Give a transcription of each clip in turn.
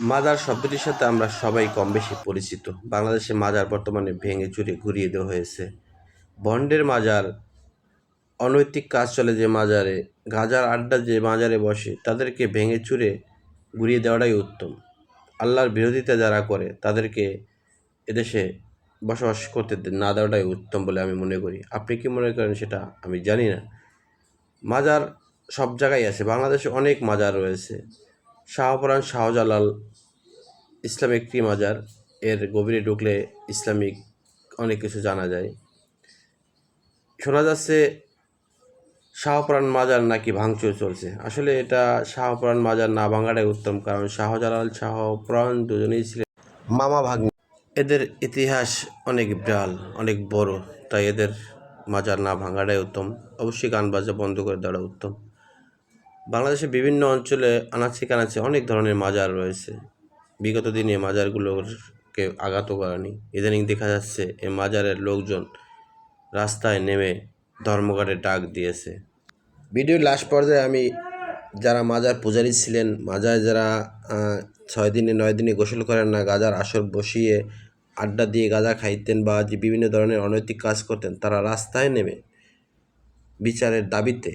মাজার শব্দটির সাথে আমরা সবাই কম বেশি পরিচিত। বাংলাদেশে মাজার বর্তমানে ভেঙে চুরে ঘুরিয়ে দেওয়া হয়েছে। বন্ডের মাজার, অনৈতিক কাজ চলে যে মাজারে, গাঁজার আড্ডা যে মাজারে বসে, তাদেরকে ভেঙে চুরে ঘুরিয়ে দেওয়াটাই উত্তম। আল্লাহর বিরোধিতা যারা করে তাদেরকে এদেশে বসবাস করতে না দেওয়াটাই উত্তম বলে আমি মনে করি। আপনি কি মনে করেন সেটা আমি জানি না। মাজার সব জায়গায় আছে, বাংলাদেশে অনেক মাজার রয়েছে। শাহপরাণ শাহজালাল ইসলামিক একটি মাজার, এর গভীরে ঢুকলে ইসলামিক অনেক কিছু জানা যায়। শোনা যাচ্ছে শাহপরাণ মাজার নাকি ভাঙচুর চলছে। আসলে এটা শাহপরাণ মাজার না ভাঙাটাই উত্তম, কারণ শাহজালাল শাহপরাণ দুজনেই ছিলেন মামা ভাগ্নে। এদের ইতিহাস অনেক বিরল, অনেক বড়, তাই এদের মাজার না ভাঙাটাই উত্তম। অবশ্যই গান বাজা বন্ধ করে দেওয়া উত্তম। বাংলাদেশের বিভিন্ন অঞ্চলে আনাচে কানাচে অনেক ধরনের মাজার রয়েছে। বিগত দিনে মাজারগুলোকে আঘাত করেনি। ইদানিং দেখা যাচ্ছে এই মাজারের লোকজন রাস্তায় নেমে ধর্মঘটের ডাক দিয়েছে। ভিডিওর লাস্ট পর্যায়ে আমি যারা মাজার পূজারী ছিলেন, মাজায় যারা 6 দিনে 9 দিনে গোসল করেন না, গাঁজার আসর বসিয়ে আড্ডা দিয়ে গাঁজা খাইতেন বা যে বিভিন্ন ধরনের অনৈতিক কাজ করতেন, তারা রাস্তায় নেমে বিচারের দাবিতে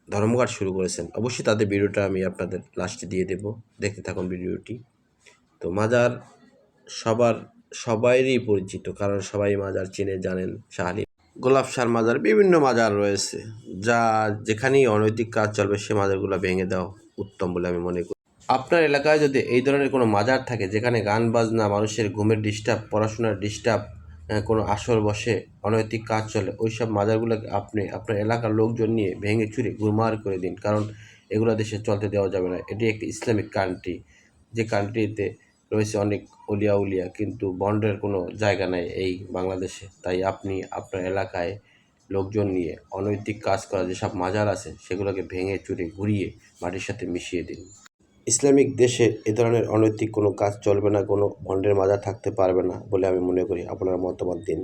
ধর্মঘট শুরু করেছেন। অবশ্যই তাদের ভিডিওটা আমি আপনাদের লাস্টে দিয়ে দেব, দেখতে থাকুন ভিডিওটি। তো মাজার সবাইরই পরিচিত, কারণ সবাই মাজার চিনে জানেন। শাহ গোলাপ শাহ মাজার, বিভিন্ন মাজার রয়েছে, যা যেখানেই অনৈতিক কাজ চলবে সে মাজারগুলো ভেঙে দেওয়া উত্তম বলে আমি মনে করি। আপনার এলাকায় যদি এই ধরনের কোনো মাজার থাকে যেখানে গান বাজনা, মানুষের ঘুমের ডিস্টার্ব, পড়াশোনার ডিস্টার্ব, কোনো আসর বসে, অনৈতিক কাজ চলে, ওই সব মাজারগুলোকে আপনি আপনার এলাকার লোকজন নিয়ে ভেঙে চুরে গুরমার করে দিন, কারণ এগুলো দেশে চলতে দেওয়া যাবে না। এটি একটি ইসলামিক কান্ট্রি, যে কান্ট্রিতে রয়েছে অনেক উলিয়া, কিন্তু বন্ডের কোনো জায়গা নাই এই বাংলাদেশে। তাই আপনি আপনার এলাকায় লোকজন নিয়ে অনৈতিক কাজ করা যেসব মাজার আছে সেগুলোকে ভেঙে চুরে ঘুরিয়ে মাটির সাথে মিশিয়ে দিন। ইসলামিক দেশে এ ধরনের অনৈতিক কোনো কাজ চলবে না, কোনো বন্ডের মাজার থাকতে পারবে না বলে আমি মনে করি। আপনারা মতামত দিন।